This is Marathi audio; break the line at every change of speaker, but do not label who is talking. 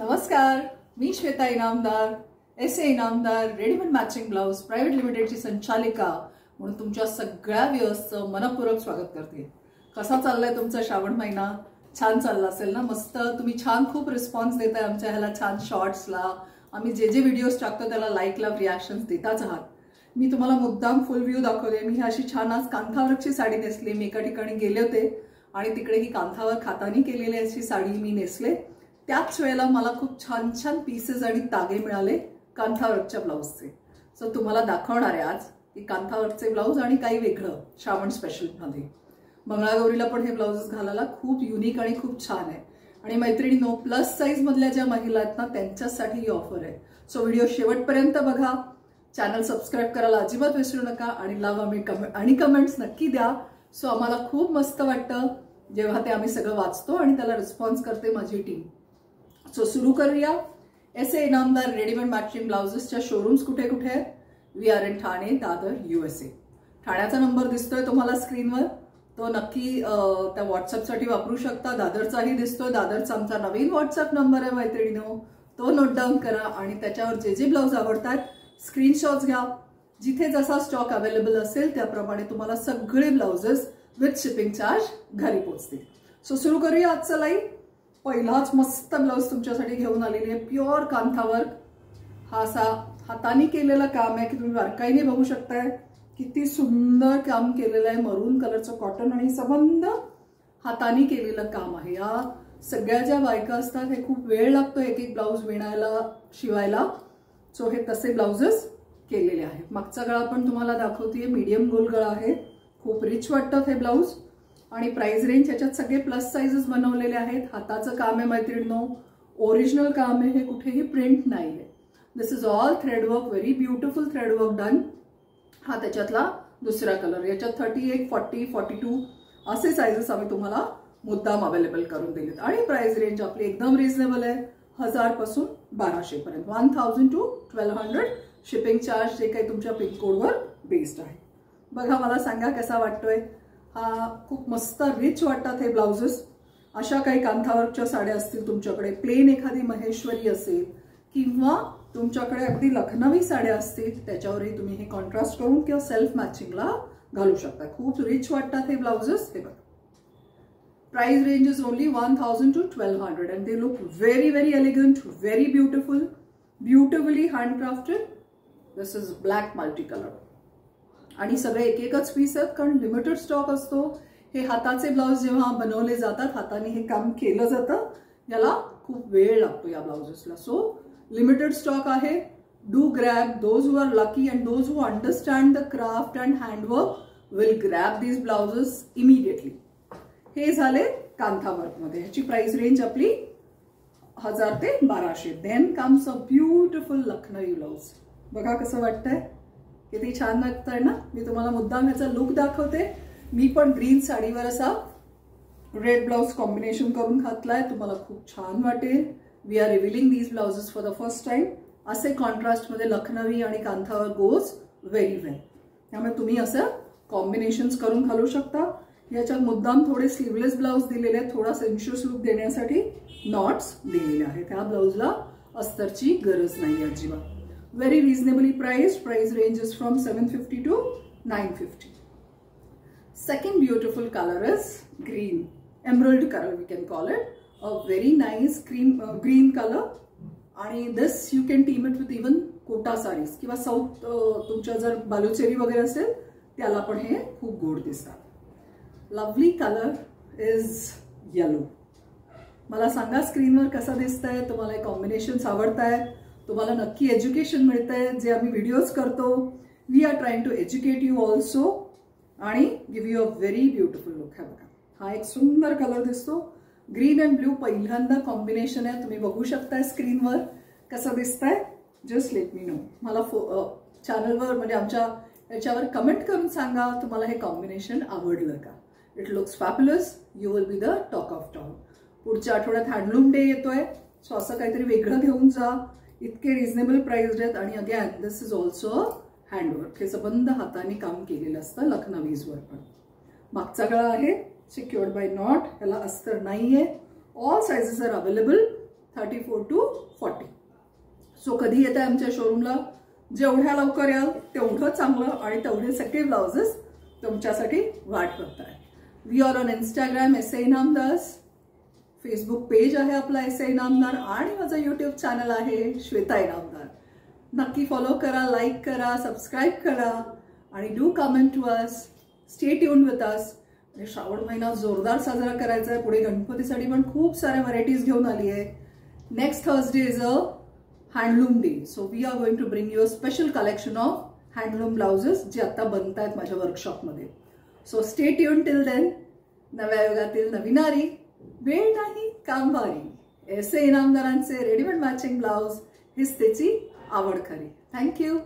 नमस्कार, मी Shweta Inamdar, SA Inamdar, readymade matching blouse private लिमिटेडची संचालिका म्हणून तुमच्या सगळ्या व्ह्यूअर्सचं मनपूर्वक स्वागत करते। कसा चाललाय तुमचा श्रावण महिना? छान चालला असेल ना? मस्त, तुम्ही छान खूप रिस्पॉन्स देताय आमच्या ह्याला, छान शॉर्ट्सला, आम्ही जे जे व्हिडिओज टाकतो त्याला लाईक लव्ह रिॲक्शन्स देताच आहात। मी तुम्हाला मुद्दाम फुल व्ह्यू दाखवले। मी अशी छान आज कांथावरची साडी नेसली। मी एका ठिकाणी गेले होते आणि तिकडे ही कांथावर खातानी केलेली अशी साडी मी नेसले। त्याच वेळेला मला खूप छान छान पीसेस आणि तागे मिळाले कांथावरच्या ब्लाउजचे। सो तुम्हाला दाखवणार आहे आज की कांथावरचे ब्लाउज आणि काही वेगळं श्रावण स्पेशल मध्ये। मंगळागौरीला पण हे ब्लाउजेस घालायला खूप युनिक आणि खूप छान आहे। आणि मैत्रिणींनो, प्लस साइज मधल्या ज्या महिला आहेत ना त्यांच्यासाठी ही ऑफर आहे। सो व्हिडिओ शेवटपर्यंत बघा, चॅनल सबस्क्राइब करायला अजिबात विसरू नका आणि लावा आणि कमेंट्स नक्की द्या। सो आम्हाला खूप मस्त वाटतं जेव्हा ते आम्ही सगळं वाचतो आणि त्याला रिस्पॉन्स करते माझी टीम। सो सुरू करूया। एसए इनामदार रेडीमेड मॅचिंग ब्लाउजेसच्या शोरूम्स कुठे कुठे आहेत? We are in Thane, Dadar, USA. ठाण्याचा नंबर दिसतोय तुम्हाला स्क्रीनवर, तो नक्की त्या व्हॉट्सअपसाठी वापरू शकता। दादरचाही दिसतोय, दादरचा आमचा नवीन व्हॉट्सअप नंबर आहे मैत्रिणींनो, तो नोट डाऊन करा आणि त्याच्यावर जे जे ब्लाउज आवडतात स्क्रीनशॉट्स घ्या। जिथे जसा स्टॉक अवेलेबल असेल त्याप्रमाणे तुम्हाला सगळे ब्लाउजेस विथ शिपिंग चार्ज घरी पोहोचतील। सो सुरू करूया आजचा लाईव्ह। पहिलाच मस्त ब्लाउज तुमच्यासाठी घेऊन आलेली आहे, प्युअर कांथावर। हा असा हाताने केलेला काम आहे की तुम्ही बारकाईने बघू शकताय किती सुंदर काम केलेलं आहे। मरून कलरचं कॉटन आणि संबंध हाताने केलेलं काम आहे। या सगळ्या ज्या बायका असतात हे खूप वेळ लागतो एक एक ब्लाउज विणायला, शिवायला। सो हे तसे ब्लाउजेस केलेले आहेत। मागचा गळा पण तुम्हाला दाखवतेय, मीडियम गोल गळा आहे, खूप रिच वाटतात हे ब्लाउज। आणि प्राइस रेंज याच्यात सगळे प्लस साइजेस बनवलेले आहेत। हाताचं काम आहे मैत्रिणींनो, ओरिजिनल काम आहे, हे कुठेही प्रिंट नाहीये। This is all thread work, very beautiful thread work done. हा त्याच्यातला दुसरा कलर। याच्यात 38, 40, 42 असे साइजेस आम्ही तुम्हाला मुद्दाम अवेलेबल करून दिलेत। आणि प्राइस रेंज आपली एकदम रिझनेबल आहे, 1000 पासून 1200 पर्यंत, 1000 to 1200 शिपिंग चार्ज जे काही तुमच्या पिन कोडवर बेस्ड आहे। बघा, मला सांगा कसा वाटतोय हा। खूप मस्त रिच वाटतात हे ब्लाउजेस। अशा काही कांथावरच्या साड्या असतील तुमच्याकडे, प्लेन एखादी महेश्वरी असेल किंवा तुमच्याकडे अगदी लखनवी साड्या असतील, त्याच्यावरही तुम्ही हे कॉन्ट्रास्ट करून किंवा सेल्फ मॅचिंगला घालू शकता। खूप रिच वाटतात हे ब्लाउजेस। हे बघा, price range is only 1000 to 1200 and they look very very elegant, very beautiful, beautifully handcrafted. This is black multicolor आणि सगळे एक एकच पीस आहेत कारण लिमिटेड स्टॉक असतो। हे हाताचे ब्लाउज जेव्हा बनवले जातात, हाताने हे काम केलं जातं, याला खूप वेळ लागतो या ब्लाउजेसला। सो लिमिटेड स्टॉक आहे। Do grab, those who are lucky and those who understand the craft and handwork will grab these blouses immediately. हे झाले कांथा वर्क मध्ये। ह्याची प्राइस रेंज आपली 1000 ते 1200। Then comes a beautiful Lucknowi blouse. बघा कसं वाटतंय, किती छान वाटतंय ना। मी तुम्हाला मुद्दाम ह्याचा लुक दाखवते। मी पण ग्रीन साडीवर असा रेड ब्लाउज कॉम्बिनेशन करून घातलाय, तुम्हाला खूप छान वाटेल। We are revealing these blouses for the first time. असे कॉन्ट्रास्ट मध्ये लखनवी आणि कांथावर गोज व्हेरी वेल, त्यामुळे तुम्ही असं कॉम्बिनेशन्स करून घालू शकता। याच्यात मुद्दाम थोडे स्लीवलेस ब्लाउज दिलेले आहेत, थोडा सेन्शियस लुक देण्यासाठी नॉट्स दिलेले आहेत। ह्या ब्लाउजला अस्तरची गरज नाही अजिबात। Very reasonably priced. Price range is from 750 to 950. Second beautiful color is green, emerald color we can call it. A very nice green color. And this you can team it with even kota sarees किंवा साऊथ तुमच्या जर बालुचेरी वगैरे असेल त्याला पण हे खूप गोड दिसतात। Lovely color is yellow. मला सांगा स्क्रीनवर कसा दिसतंय, तुम्हाला हे कॉम्बिनेशन्स आवडतायत? तुम्हाला नक्की एज्युकेशन मिळतंय जे आम्ही व्हिडिओज करतो। We are trying to educate you also आणि give you a very beautiful look. हा बघा, हा एक सुंदर कलर दिसतो, ग्रीन अँड ब्ल्यू पहिल्यांदा कॉम्बिनेशन आहे। तुम्ही बघू शकताय स्क्रीनवर कसं दिसतंय। जस्ट लेट मी नो, मला चॅनलवर म्हणजे आमच्या याच्यावर कमेंट करून सांगा तुम्हाला हे कॉम्बिनेशन आवडलं का। It looks fabulous, you will be the talk of town. पुढच्या आठवड्यात हँडलूम डे येतोय, सो असं काहीतरी वेगळं घेऊन जा। इतके रिझनेबल प्राइस आहेत आणि again this is also handwork. हे संबंध हाताने काम केलेलं असतं लखनवीजवर पण। मागचा गळा आहे सिक्युअर्ड बाय नॉट, याला अस्तर नाहीये। All sizes are available 34 to 40. So कधी येत आहे आमच्या शोरूमला? जेवढ्या लवकर याल तेवढं चांगलं आणि तेवढे सगळे ब्लाउजेस तुमच्यासाठी वाट बघताय. We are on Instagram SA Inamdar, Facebook page आहे आपला SA इनामदार आणि माझं यूट्यूब चॅनल आहे श्वेता इनामदार. नक्की फॉलो करा, लाईक करा, सबस्क्राईब करा आणि do comment to us. Stay tune with us. आणि श्रावण महिना जोरदार साजरा करायचा आहे. पुढे गणपतीसाठी पण खूप साऱ्या व्हरायटीज घेऊन आली आहे. Next Thursday is a handloom day. So we are going to bring you a special collection of handloom blouses जे आता बनत आहेत माझ्या वर्कशॉपमध्ये. So stay tuned till then. नव्या युगातील नवीनारी, वेळ नाही काम भारी. SA इनामदारांचे रेडीमेड मॅचिंग ब्लाउज हीच त्याची आवड खरी. थँक्यू.